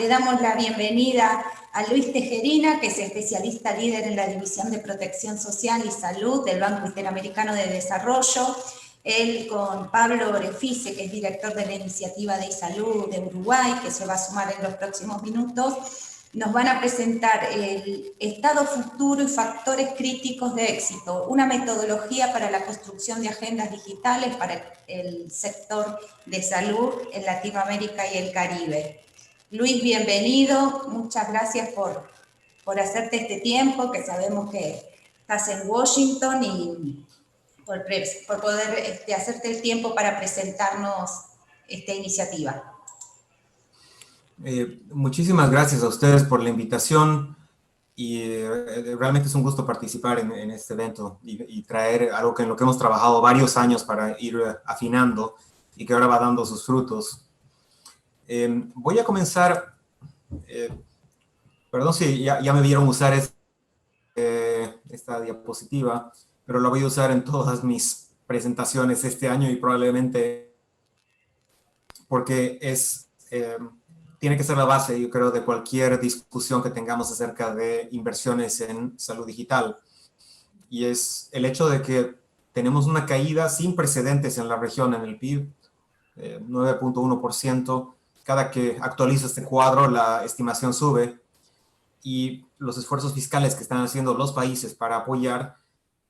le damos la bienvenida a Luis Tejerina, que es especialista líder en la División de Protección Social y Salud del Banco Interamericano de Desarrollo. Él con Pablo Orefice, que es director de la Iniciativa de Salud de Uruguay, que se va a sumar en los próximos minutos, nos van a presentar el estado futuro y factores críticos de éxito, una metodología para la construcción de agendas digitales para el sector de salud en Latinoamérica y el Caribe. Luis, bienvenido, muchas gracias por hacerte este tiempo, que sabemos que estás en Washington, y por poder hacerte el tiempo para presentarnos esta iniciativa. Muchísimas gracias a ustedes por la invitación y realmente es un gusto participar en este evento y traer algo en lo que hemos trabajado varios años para ir afinando y que ahora va dando sus frutos. Voy a comenzar, perdón si ya me vieron usar esta diapositiva, pero la voy a usar en todas mis presentaciones este año y probablemente porque tiene que ser la base, yo creo, de cualquier discusión que tengamos acerca de inversiones en salud digital. Y es el hecho de que tenemos una caída sin precedentes en la región en el PIB, 9.1%. Cada que actualizo este cuadro, la estimación sube. Y los esfuerzos fiscales que están haciendo los países para apoyar,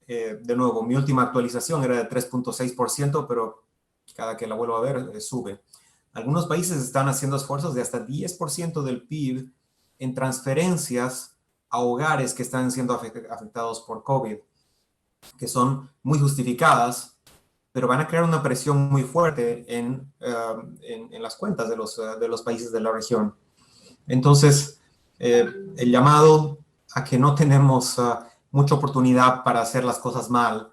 de nuevo, mi última actualización era de 3.6%, pero cada que la vuelvo a ver, sube. Algunos países están haciendo esfuerzos de hasta 10% del PIB en transferencias a hogares que están siendo afectados por COVID, que son muy justificadas, pero van a crear una presión muy fuerte en las cuentas de los países de la región. Entonces, el llamado a que no tenemos mucha oportunidad para hacer las cosas mal,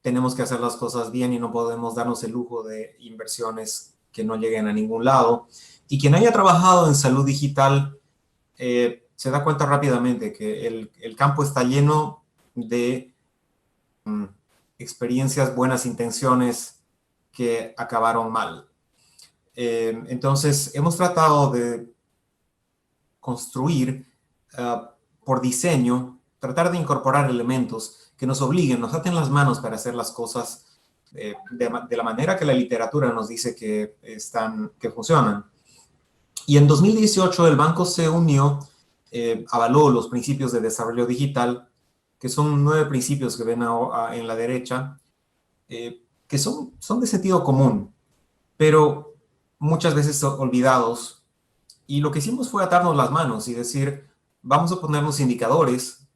tenemos que hacer las cosas bien y no podemos darnos el lujo de inversiones que no lleguen a ningún lado. Y quien haya trabajado en salud digital se da cuenta rápidamente que el campo está lleno de experiencias, buenas intenciones que acabaron mal. Entonces, hemos tratado de construir por diseño, tratar de incorporar elementos que nos obliguen, nos aten las manos para hacer las cosas de la manera que la literatura nos dice que funcionan. Y en 2018 el banco se unió, avaló los principios de desarrollo digital, que son 9 principios que ven en la derecha, que son de sentido común, pero muchas veces olvidados. Y lo que hicimos fue atarnos las manos y decir, vamos a ponernos indicadores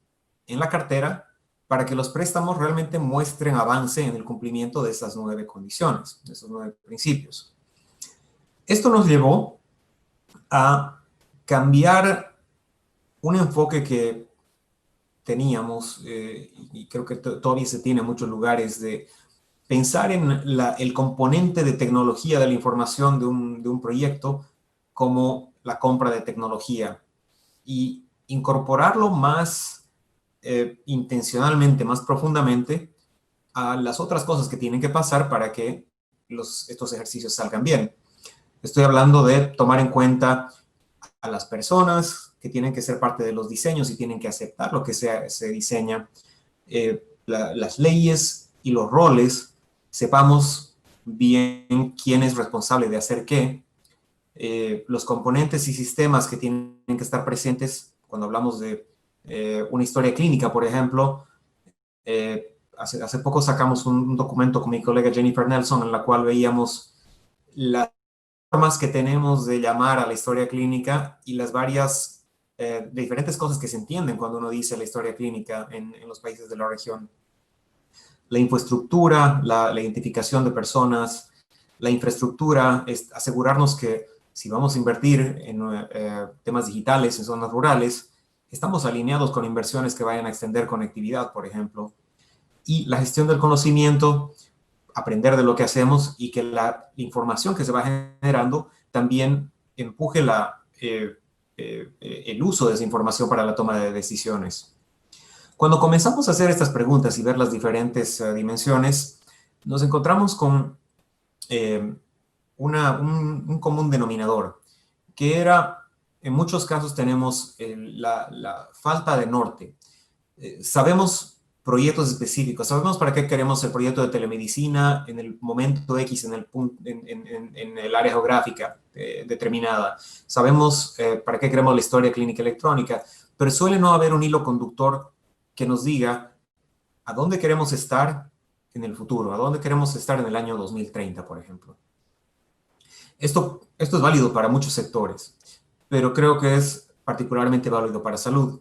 en la cartera para que los préstamos realmente muestren avance en el cumplimiento de esas 9 condiciones, de esos 9 principios. Esto nos llevó a cambiar un enfoque que teníamos, y creo que todavía se tiene en muchos lugares, de pensar en el componente de tecnología de la información de un proyecto como la compra de tecnología y incorporarlo más intencionalmente, más profundamente a las otras cosas que tienen que pasar para que estos ejercicios salgan bien. Estoy hablando de tomar en cuenta a las personas que tienen que ser parte de los diseños y tienen que aceptar lo que se diseña, las leyes y los roles, sepamos bien quién es responsable de hacer qué, los componentes y sistemas que tienen que estar presentes cuando hablamos de una historia clínica, por ejemplo. Hace poco sacamos un documento con mi colega Jennifer Nelson en la cual veíamos las formas que tenemos de llamar a la historia clínica y las varias diferentes cosas que se entienden cuando uno dice la historia clínica en los países de la región. La infraestructura, la identificación de personas, la infraestructura, es asegurarnos que si vamos a invertir en temas digitales en zonas rurales, estamos alineados con inversiones que vayan a extender conectividad, por ejemplo. Y la gestión del conocimiento, aprender de lo que hacemos y que la información que se va generando también empuje el uso de esa información para la toma de decisiones. Cuando comenzamos a hacer estas preguntas y ver las diferentes dimensiones, nos encontramos con un común denominador, que era en muchos casos tenemos la falta de norte. Sabemos proyectos específicos, sabemos para qué queremos el proyecto de telemedicina en el momento X, en el área geográfica determinada. Sabemos para qué queremos la historia clínica electrónica, pero suele no haber un hilo conductor que nos diga a dónde queremos estar en el futuro, a dónde queremos estar en el año 2030, por ejemplo. Esto es válido para muchos sectores, pero creo que es particularmente válido para salud.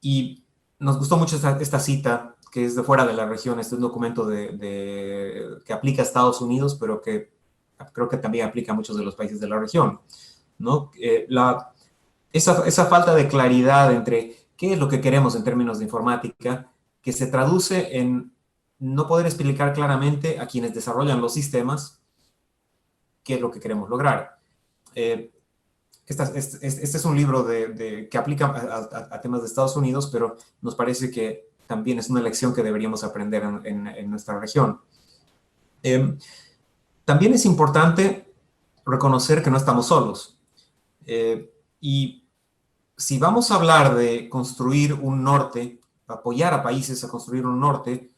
Y nos gustó mucho esta cita, que es de fuera de la región. Este es un documento que aplica a Estados Unidos, pero que creo que también aplica a muchos de los países de la región, ¿no? Esa falta de claridad entre qué es lo que queremos en términos de informática, que se traduce en no poder explicar claramente a quienes desarrollan los sistemas qué es lo que queremos lograr. Este es un libro que aplica a temas de Estados Unidos, pero nos parece que también es una lección que deberíamos aprender en nuestra región. También es importante reconocer que no estamos solos. Y si vamos a hablar de construir un norte, apoyar a países a construir un norte,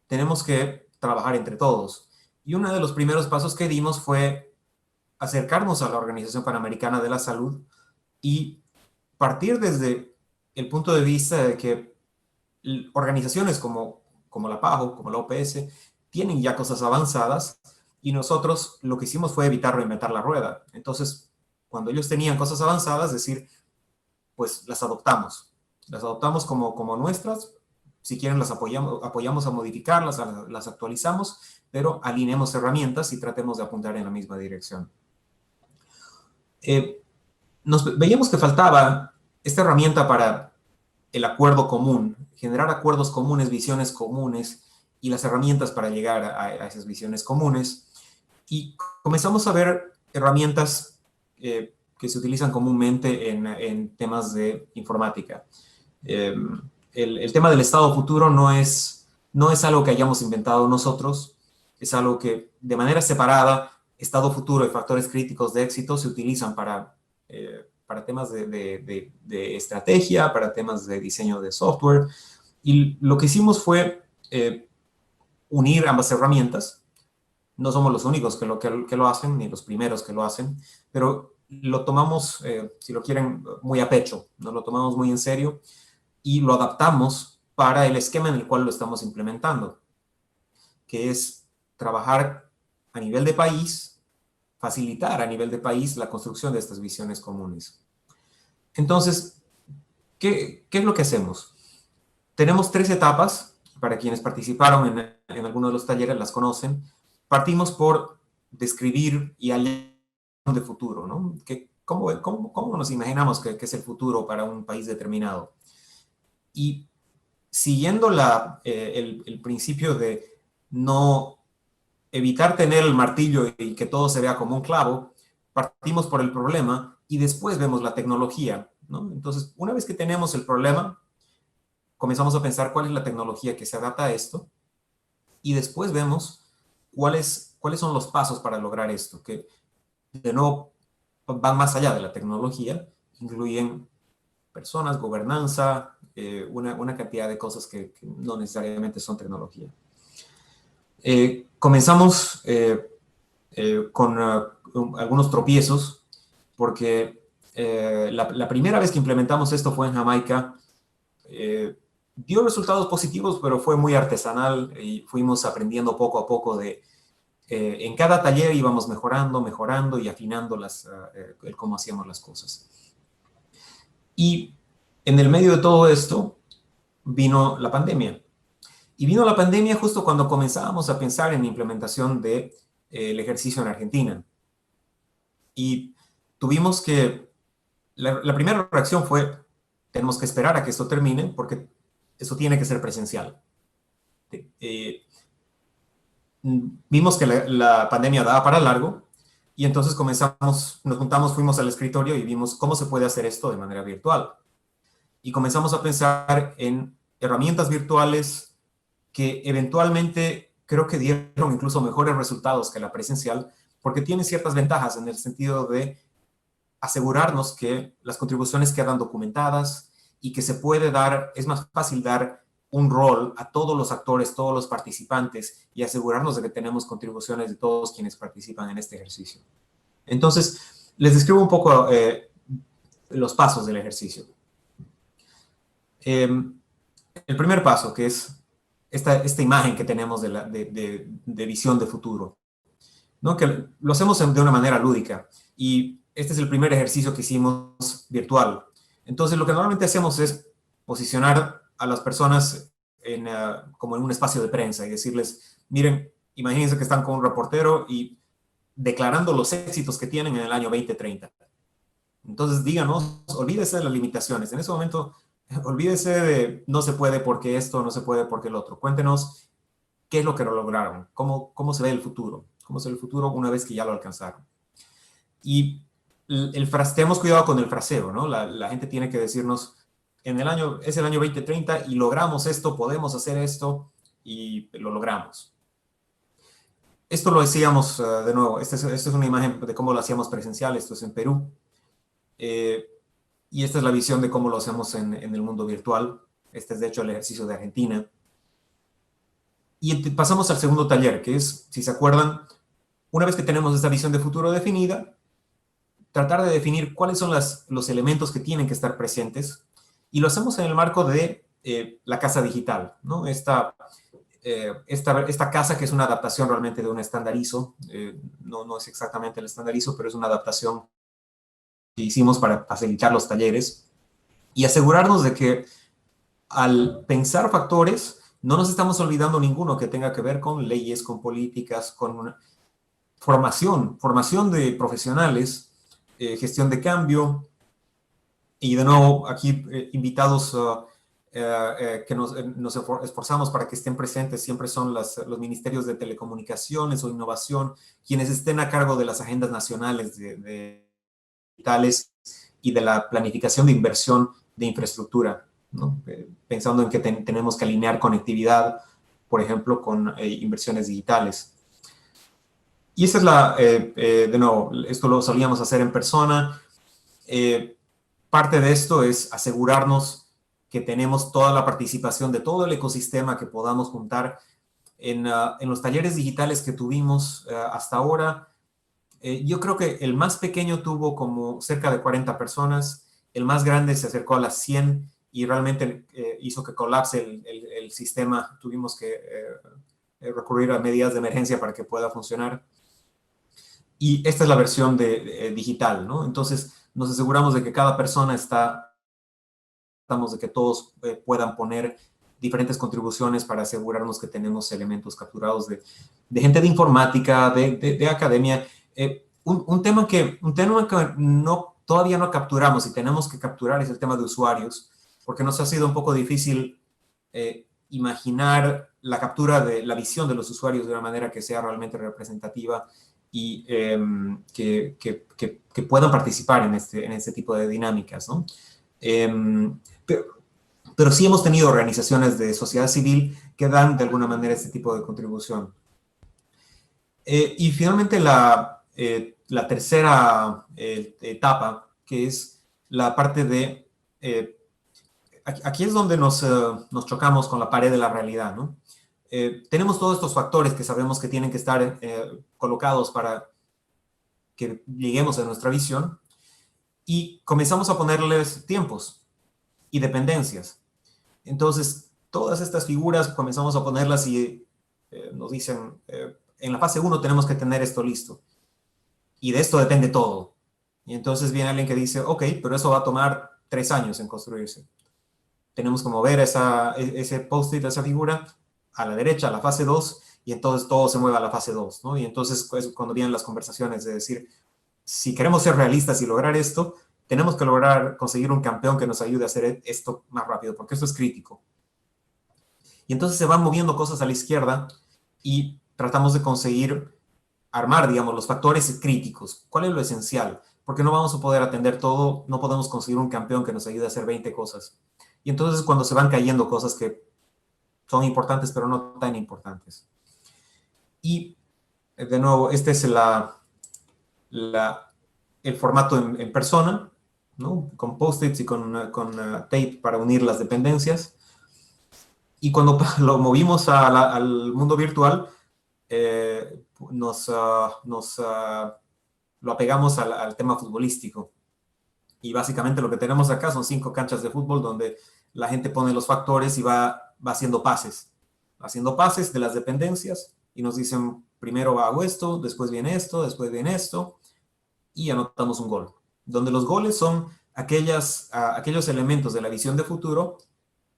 tenemos que trabajar entre todos. Y uno de los primeros pasos que dimos fue acercarnos a la Organización Panamericana de la Salud y partir desde el punto de vista de que organizaciones como la PAHO, como la OPS, tienen ya cosas avanzadas y nosotros lo que hicimos fue evitar reinventar la rueda. Entonces, cuando ellos tenían cosas avanzadas, decir, pues las adoptamos como nuestras. Si quieren las apoyamos a modificarlas, las actualizamos, pero alineemos herramientas y tratemos de apuntar en la misma dirección. Veíamos que faltaba esta herramienta para el acuerdo común, generar acuerdos comunes, visiones comunes y las herramientas para llegar a esas visiones comunes. Y comenzamos a ver herramientas que se utilizan comúnmente en temas de informática. El tema del estado futuro no es algo que hayamos inventado nosotros, es algo que de manera separada, estado futuro y factores críticos de éxito se utilizan para temas de estrategia, para temas de diseño de software. Y lo que hicimos fue unir ambas herramientas. No somos los únicos que lo hacen, ni los primeros que lo hacen, pero lo tomamos, si lo quieren, muy a pecho, nos lo tomamos muy en serio y lo adaptamos para el esquema en el cual lo estamos implementando, que es trabajar a nivel de país, facilitar a nivel de país la construcción de estas visiones comunes. Entonces, ¿qué es lo que hacemos? Tenemos 3 etapas, para quienes participaron en alguno de los talleres las conocen. Partimos por describir y hallar de futuro, ¿no? ¿Cómo nos imaginamos que es el futuro para un país determinado? Y siguiendo el principio de no evitar tener el martillo y que todo se vea como un clavo, partimos por el problema y después vemos la tecnología, ¿no? Entonces, una vez que tenemos el problema, comenzamos a pensar cuál es la tecnología que se adapta a esto y después vemos cuáles son los pasos para lograr esto, que de nuevo van más allá de la tecnología, incluyen personas, gobernanza, una cantidad de cosas que no necesariamente son tecnología. Comenzamos con algunos tropiezos, porque la primera vez que implementamos esto fue en Jamaica. Dio resultados positivos, pero fue muy artesanal y fuimos aprendiendo poco a poco en cada taller íbamos mejorando y afinando el cómo hacíamos las cosas. Y en el medio de todo esto vino la pandemia. Y vino la pandemia justo cuando comenzábamos a pensar en la implementación del ejercicio en Argentina. Y tuvimos que... La primera reacción fue, tenemos que esperar a que esto termine porque eso tiene que ser presencial. Vimos que la pandemia daba para largo y entonces nos juntamos, fuimos al escritorio y vimos cómo se puede hacer esto de manera virtual. Y comenzamos a pensar en herramientas virtuales que eventualmente creo que dieron incluso mejores resultados que la presencial porque tienen ciertas ventajas en el sentido de asegurarnos que las contribuciones quedan documentadas y que se puede dar, es más fácil dar un rol a todos los actores, todos los participantes y asegurarnos de que tenemos contribuciones de todos quienes participan en este ejercicio. Entonces, les describo un poco los pasos del ejercicio. El primer paso, que es esta imagen que tenemos de visión de futuro, ¿no? Que lo hacemos de una manera lúdica. Y este es el primer ejercicio que hicimos virtual. Entonces, lo que normalmente hacemos es posicionar a las personas como en un espacio de prensa y decirles, miren, imagínense que están con un reportero y declarando los éxitos que tienen en el año 2030. Entonces, díganos, olvídese de las limitaciones. En ese momento, olvídese de no se puede porque esto, no se puede porque el otro. Cuéntenos qué es lo que lograron, cómo se ve el futuro, cómo se ve el futuro una vez que ya lo alcanzaron. Y tenemos cuidado con el fraseo, ¿no? La gente tiene que decirnos, es el año 2030 y logramos esto, podemos hacer esto y lo logramos. Esto lo decíamos de nuevo, esta es una imagen de cómo lo hacíamos presencial, esto es en Perú. Y esta es la visión de cómo lo hacemos en el mundo virtual. Este es de hecho el ejercicio de Argentina. Y pasamos al segundo taller, que es, si se acuerdan, una vez que tenemos esta visión de futuro definida, tratar de definir cuáles son los elementos que tienen que estar presentes, y lo hacemos en el marco de la casa digital, ¿no? Esta casa que es una adaptación realmente de un estandarizo, no es exactamente el estandarizo, pero es una adaptación que hicimos para facilitar los talleres, y asegurarnos de que al pensar factores, no nos estamos olvidando ninguno que tenga que ver con leyes, con políticas, con formación de profesionales, gestión de cambio, y de nuevo aquí invitados que nos esforzamos para que estén presentes siempre son los ministerios de telecomunicaciones o innovación, quienes estén a cargo de las agendas nacionales digitales y de la planificación de inversión de infraestructura, ¿no? Pensando en que tenemos que alinear conectividad, por ejemplo, con inversiones digitales. Y esta es de nuevo, esto lo solíamos hacer en persona. Parte de esto es asegurarnos que tenemos toda la participación de todo el ecosistema que podamos juntar en los talleres digitales que tuvimos hasta ahora. Yo creo que el más pequeño tuvo como cerca de 40 personas, el más grande se acercó a las 100 y realmente hizo que colapse el sistema. Tuvimos que recurrir a medidas de emergencia para que pueda funcionar. Y esta es la versión digital, ¿no? Entonces, nos aseguramos de que cada persona tratamos de que todos puedan poner diferentes contribuciones para asegurarnos que tenemos elementos capturados de gente de informática, de academia. Un tema que todavía no capturamos y tenemos que capturar es el tema de usuarios, porque nos ha sido un poco difícil imaginar la captura de la visión de los usuarios de una manera que sea realmente representativa y que puedan participar en este tipo de dinámicas, ¿no? Pero sí hemos tenido organizaciones de sociedad civil que dan de alguna manera este tipo de contribución. Y finalmente la tercera etapa, que es la parte de... aquí es donde nos chocamos con la pared de la realidad, ¿no? Tenemos todos estos factores que sabemos que tienen que estar colocados para que lleguemos a nuestra visión y comenzamos a ponerles tiempos y dependencias. Entonces, todas estas figuras comenzamos a ponerlas y nos dicen, en la fase 1 tenemos que tener esto listo. Y de esto depende todo. Y entonces viene alguien que dice, ok, pero eso va a tomar 3 años en construirse. Tenemos que mover ese post-it, esa figura, a la derecha, a la fase 2, y entonces todo se mueve a la fase 2, ¿no? Y entonces pues, cuando vienen las conversaciones de decir, si queremos ser realistas y lograr esto, tenemos que lograr conseguir un campeón que nos ayude a hacer esto más rápido, porque esto es crítico. Y entonces se van moviendo cosas a la izquierda y tratamos de conseguir armar, digamos, los factores críticos. ¿Cuál es lo esencial? Porque no vamos a poder atender todo, no podemos conseguir un campeón que nos ayude a hacer 20 cosas. Y entonces cuando se van cayendo cosas que son importantes, pero no tan importantes. Y, de nuevo, esta es el formato en persona, ¿no? Con post-its y con tape para unir las dependencias. Y cuando lo movimos al mundo virtual, lo apegamos al tema futbolístico. Y básicamente lo que tenemos acá son 5 canchas de fútbol donde la gente pone los factores y va haciendo pases. Haciendo pases de las dependencias y nos dicen, primero hago esto, después viene esto, después viene esto, y anotamos un gol. Donde los goles son aquellos elementos de la visión de futuro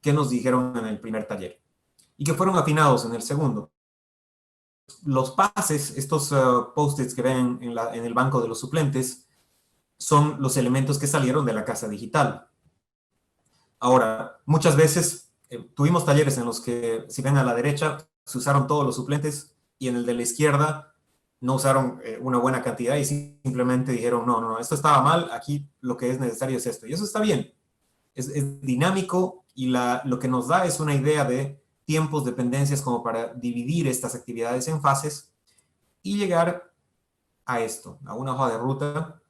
que nos dijeron en el primer taller y que fueron afinados en el segundo. Los pases, estos post-its que ven en el banco de los suplentes, son los elementos que salieron de la casa digital. Ahora, muchas veces tuvimos talleres en los que, si ven a la derecha, se usaron todos los suplentes y en el de la izquierda no usaron una buena cantidad y simplemente dijeron, no, esto estaba mal, aquí lo que es necesario es esto. Y eso está bien, es dinámico y lo que nos da es una idea de tiempos, dependencias, como para dividir estas actividades en fases y llegar a esto, a una hoja de ruta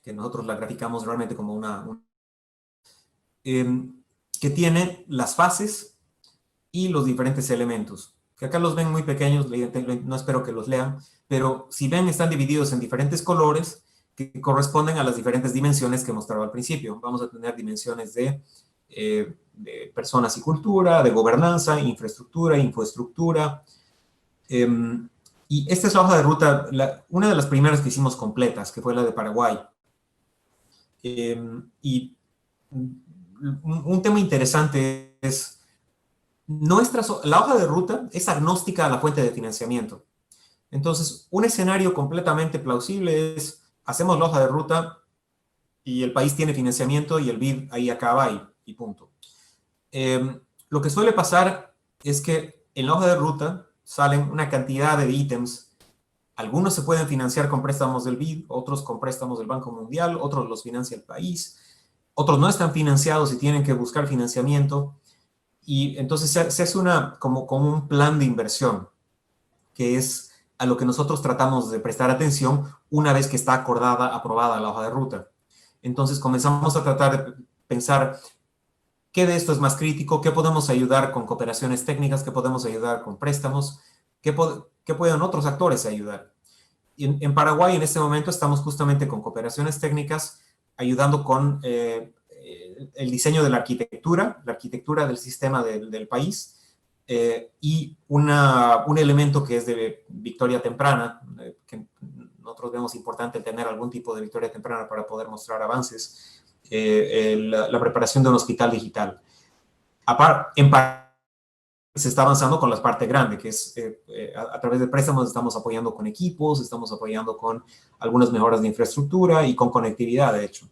que nosotros la graficamos realmente como que tiene las fases y los diferentes elementos, que acá los ven muy pequeños, no espero que los lean, pero si ven están divididos en diferentes colores que corresponden a las diferentes dimensiones que mostraba al principio. Vamos a tener dimensiones de personas y cultura, de gobernanza, infraestructura, infoestructura. Y esta es la hoja de ruta, una de las primeras que hicimos completas, que fue la de Paraguay. Y un tema interesante es, la hoja de ruta es agnóstica a la fuente de financiamiento. Entonces, un escenario completamente plausible es, hacemos la hoja de ruta y el país tiene financiamiento y el BID ahí acaba y punto. Lo que suele pasar es que en la hoja de ruta salen una cantidad de ítems. Algunos se pueden financiar con préstamos del BID, otros con préstamos del Banco Mundial, otros los financia el país, otros no están financiados y tienen que buscar financiamiento. Y entonces se hace como un plan de inversión, que es a lo que nosotros tratamos de prestar atención una vez que está aprobada la hoja de ruta. Entonces comenzamos a tratar de pensar qué de esto es más crítico, qué podemos ayudar con cooperaciones técnicas, qué podemos ayudar con préstamos, qué pueden otros actores ayudar. Y en Paraguay en este momento estamos justamente con cooperaciones técnicas ayudando con el diseño de la arquitectura del sistema del país y un elemento que es de victoria temprana, que nosotros vemos importante tener algún tipo de victoria temprana para poder mostrar avances, la preparación de un hospital digital. En Paraguay se está avanzando con la parte grande, que es a través de préstamos estamos apoyando con equipos, estamos apoyando con algunas mejoras de infraestructura y con conectividad, de hecho.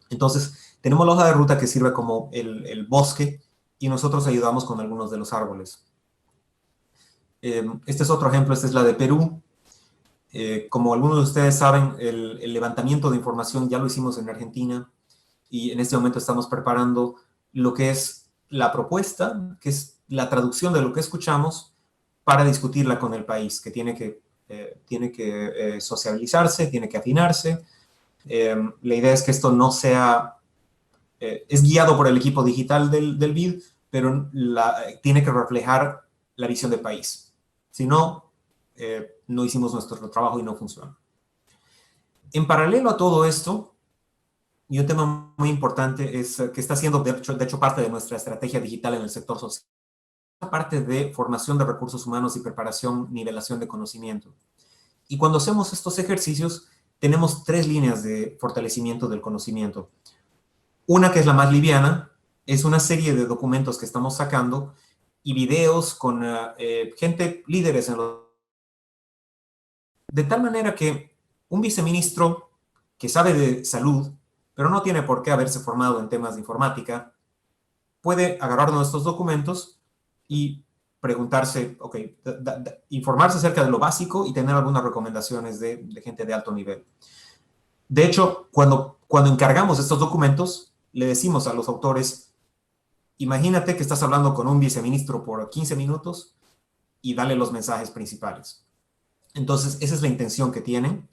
Entonces, tenemos la hoja de ruta que sirve como el bosque y nosotros ayudamos con algunos de los árboles. Este es otro ejemplo, esta es la de Perú. Como algunos de ustedes saben, el levantamiento de información ya lo hicimos en Argentina y en este momento estamos preparando lo que es la propuesta, que es la traducción de lo que escuchamos para discutirla con el país, que tiene que sociabilizarse, tiene que afinarse. La idea es que esto no sea... es guiado por el equipo digital del BID, pero tiene que reflejar la visión del país. Si no, no hicimos nuestro trabajo y no funciona. En paralelo a todo esto, y un tema muy importante es que está siendo, de hecho, parte de nuestra estrategia digital en el sector social, la parte de formación de recursos humanos y preparación, nivelación de conocimiento. Y cuando hacemos estos ejercicios, tenemos 3 líneas de fortalecimiento del conocimiento. Una que es la más liviana, es una serie de documentos que estamos sacando y videos con gente, líderes de tal manera que un viceministro que sabe de salud, pero no tiene por qué haberse formado en temas de informática, puede agarrar nuestros documentos y preguntarse, ok, informarse acerca de lo básico y tener algunas recomendaciones de gente de alto nivel. De hecho, cuando encargamos estos documentos, le decimos a los autores, imagínate que estás hablando con un viceministro por 15 minutos y dale los mensajes principales. Entonces, esa es la intención que tienen.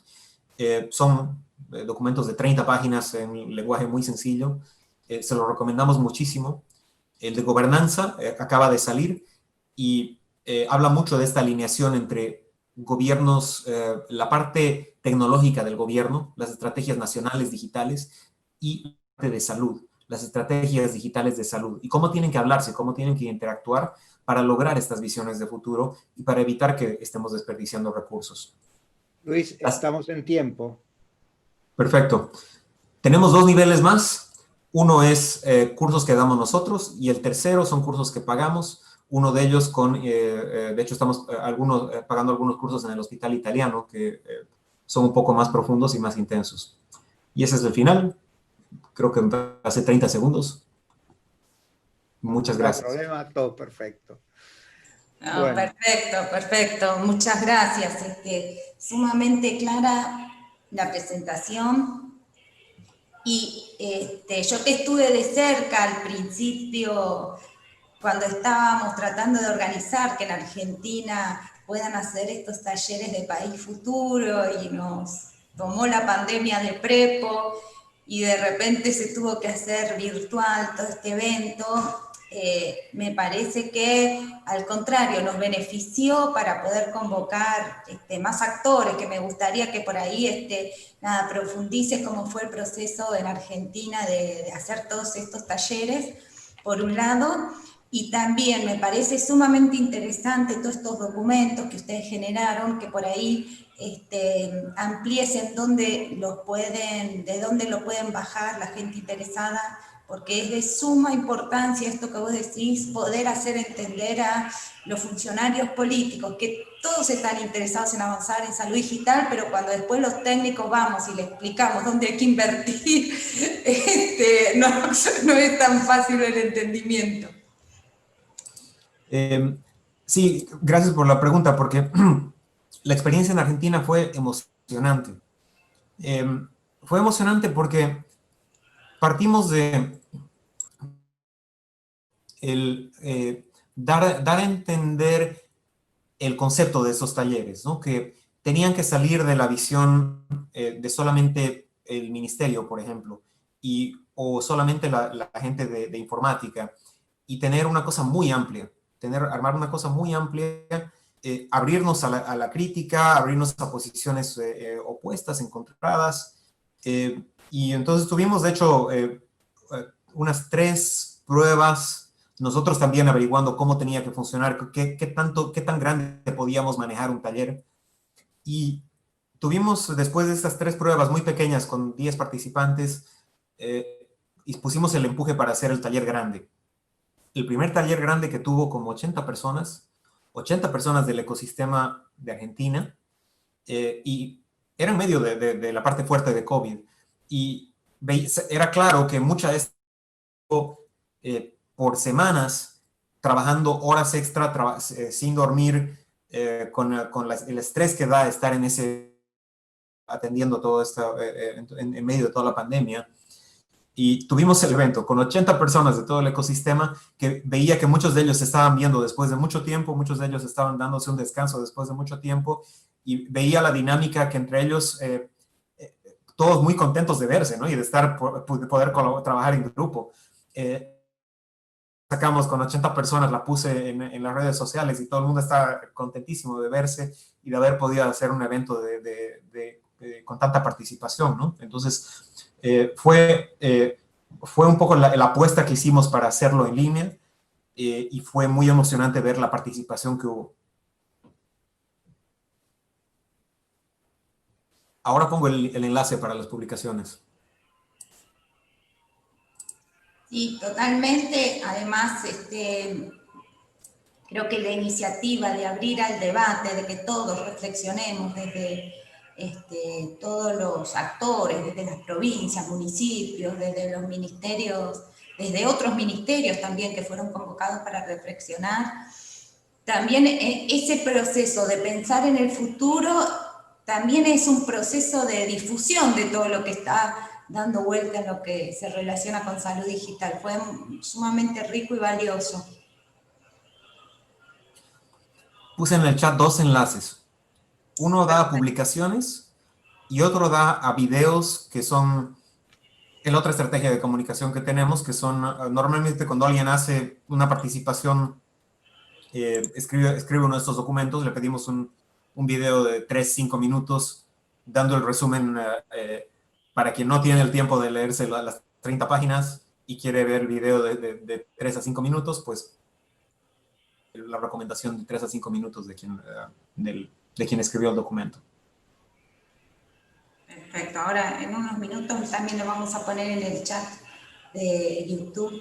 Son documentos de 30 páginas en lenguaje muy sencillo. Se lo recomendamos muchísimo. El de gobernanza acaba de salir y habla mucho de esta alineación entre gobiernos, la parte tecnológica del gobierno, las estrategias nacionales digitales y la parte de salud, las estrategias digitales de salud y cómo tienen que hablarse, cómo tienen que interactuar para lograr estas visiones de futuro y para evitar que estemos desperdiciando recursos. Luis, estamos en tiempo. Perfecto. Tenemos 2 niveles más. Uno es cursos que damos nosotros y el tercero son cursos que pagamos. Uno de ellos de hecho estamos pagando algunos cursos en el Hospital Italiano que son un poco más profundos y más intensos. Y ese es el final. Creo que hace 30 segundos. Muchas gracias. No hay problema, todo perfecto. No, Bueno. perfecto, perfecto. Muchas gracias. Sumamente clara la presentación. Y yo que estuve de cerca al principio, cuando estábamos tratando de organizar que en Argentina puedan hacer estos talleres de País Futuro y nos tomó la pandemia de prepo y de repente se tuvo que hacer virtual todo este evento, me parece que al contrario nos benefició para poder convocar más actores, que me gustaría que por ahí profundice cómo fue el proceso en Argentina de hacer todos estos talleres, por un lado. Y también me parece sumamente interesante todos estos documentos que ustedes generaron, que por ahí ampliesen de dónde lo pueden bajar la gente interesada, porque es de suma importancia esto que vos decís, poder hacer entender a los funcionarios políticos que todos están interesados en avanzar en salud digital, pero cuando después los técnicos vamos y les explicamos dónde hay que invertir, no es tan fácil el entendimiento. Sí, gracias por la pregunta, porque la experiencia en Argentina fue emocionante. Fue emocionante porque partimos de dar a entender el concepto de esos talleres, ¿no? Que tenían que salir de la visión de solamente el ministerio, por ejemplo, o solamente la gente de informática, y tener una cosa muy amplia. Armar una cosa muy amplia, abrirnos a la crítica, abrirnos a posiciones opuestas, encontradas. Y entonces tuvimos, de hecho, unas 3 pruebas, nosotros también averiguando cómo tenía que funcionar, qué tan grande podíamos manejar un taller. Y tuvimos, después de estas 3 pruebas muy pequeñas con 10 participantes, y pusimos el empuje para hacer el taller grande. El primer taller grande que tuvo como 80 personas del ecosistema de Argentina, y era en medio de la parte fuerte de COVID. Y era claro que mucha de esto, por semanas, trabajando horas extra, sin dormir, con el estrés que da estar atendiendo todo esto en medio de toda la pandemia. Y tuvimos el evento con 80 personas de todo el ecosistema, que veía que muchos de ellos se estaban viendo después de mucho tiempo, muchos de ellos estaban dándose un descanso después de mucho tiempo, y veía la dinámica que entre ellos, todos muy contentos de verse, ¿no? Y de poder trabajar en grupo. Sacamos con 80 personas, la puse en las redes sociales y todo el mundo está contentísimo de verse y de haber podido hacer un evento con tanta participación, ¿no? Entonces, fue un poco la apuesta que hicimos para hacerlo en línea, y fue muy emocionante ver la participación que hubo. Ahora pongo el enlace para las publicaciones. Sí, totalmente. Además, creo que la iniciativa de abrir al debate, de que todos reflexionemos desde todos los actores, desde las provincias, municipios, desde los ministerios, desde otros ministerios también que fueron convocados para reflexionar. También ese proceso de pensar en el futuro también es un proceso de difusión de todo lo que está dando vuelta en lo que se relaciona con salud digital. Fue sumamente rico y valioso. Puse en el chat 2 enlaces. Uno da a publicaciones y otro da a videos, que son la otra estrategia de comunicación que tenemos, que son normalmente cuando alguien hace una participación, escribe uno de estos documentos, le pedimos un video de 3-5 minutos dando el resumen para quien no tiene el tiempo de leerse las 30 páginas y quiere ver el video de 3 a 5 minutos, pues la recomendación de 3 a 5 minutos de quien escribió el documento. Perfecto, ahora en unos minutos también lo vamos a poner en el chat de YouTube.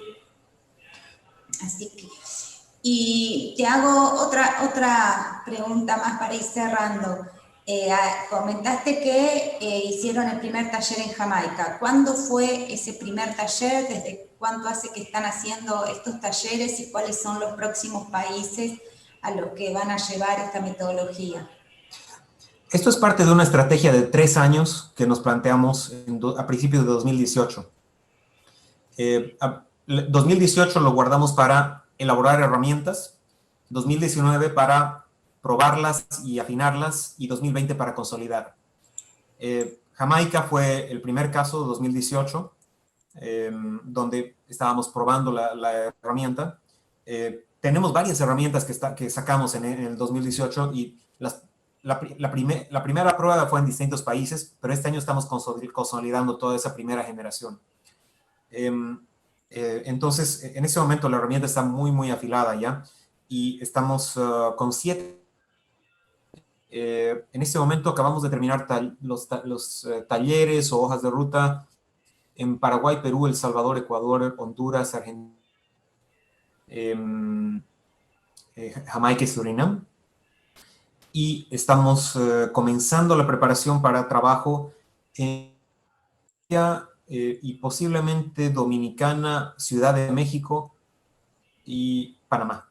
Así que, y te hago otra pregunta más para ir cerrando. Comentaste que hicieron el primer taller en Jamaica. ¿Cuándo fue ese primer taller? ¿Desde cuánto hace que están haciendo estos talleres y cuáles son los próximos países a los que van a llevar esta metodología? Esto es parte de una estrategia de 3 años que nos planteamos a principios de 2018. 2018 lo guardamos para elaborar herramientas, 2019 para probarlas y afinarlas, y 2020 para consolidar. Jamaica fue el primer caso, 2018, donde estábamos probando la herramienta. Tenemos varias herramientas que sacamos en el 2018, y la primera prueba fue en distintos países, pero este año estamos consolidando toda esa primera generación. Entonces, en ese momento la herramienta está muy, muy afilada ya, y estamos con 7. En este momento acabamos de terminar los talleres o hojas de ruta en Paraguay, Perú, El Salvador, Ecuador, Honduras, Argentina, Jamaica y Surinam. Y estamos comenzando la preparación para trabajo en y posiblemente Dominicana, Ciudad de México y Panamá.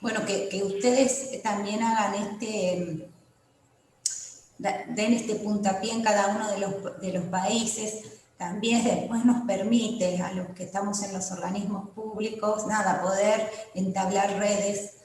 Bueno, que ustedes también hagan den este puntapié en cada uno de los países, también después nos permite a los que estamos en los organismos públicos, poder entablar redes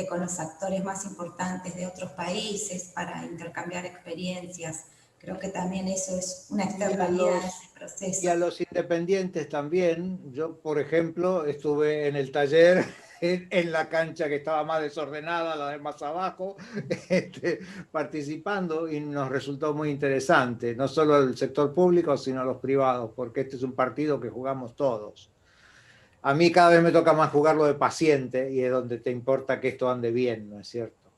con los actores más importantes de otros países para intercambiar experiencias. Creo que también eso es una externalidad de ese proceso. Y a los independientes también. Yo, por ejemplo, estuve en el taller en la cancha que estaba más desordenada, la de más abajo, participando, y nos resultó muy interesante, no solo el sector público, sino los privados, porque este es un partido que jugamos todos. A mí cada vez me toca más jugarlo de paciente, y es donde te importa que esto ande bien, ¿no es cierto?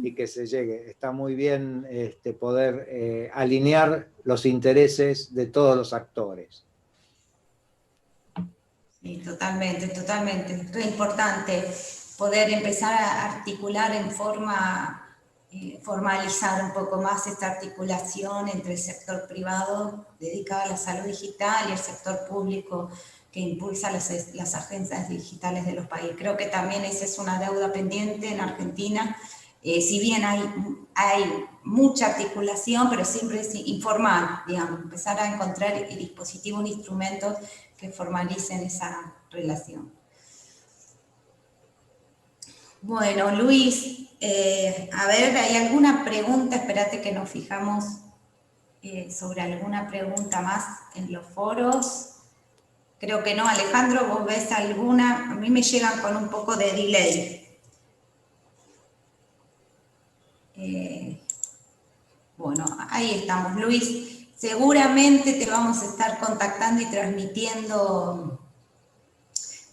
Y que se llegue. Está muy bien poder alinear los intereses de todos los actores. Sí, totalmente, totalmente. Es muy importante poder empezar a articular en forma, formalizar un poco más esta articulación entre el sector privado dedicado a la salud digital y el sector público que impulsa las agencias digitales de los países. Creo que también esa es una deuda pendiente en Argentina. Si bien hay mucha articulación, pero siempre es informar, digamos, empezar a encontrar dispositivos, instrumentos que formalicen esa relación. Bueno, Luis, a ver, ¿hay alguna pregunta? Espérate que nos fijamos sobre alguna pregunta más en los foros. Creo que no. Alejandro, ¿vos ves alguna? A mí me llegan con un poco de delay. Bueno, ahí estamos, Luis. Seguramente te vamos a estar contactando y transmitiendo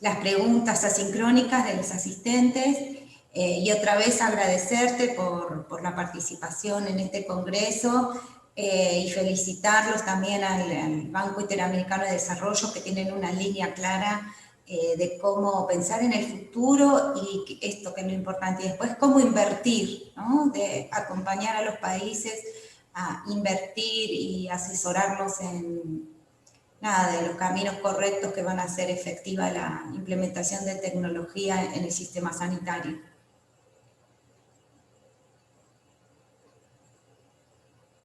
las preguntas asincrónicas de los asistentes. Y otra vez agradecerte por la participación en este congreso y felicitarlos también al Banco Interamericano de Desarrollo, que tienen una línea clara de cómo pensar en el futuro y esto que es lo importante, y después cómo invertir, ¿no? De acompañar a los países a invertir y asesorarlos en de los caminos correctos que van a hacer efectiva la implementación de tecnología en el sistema sanitario.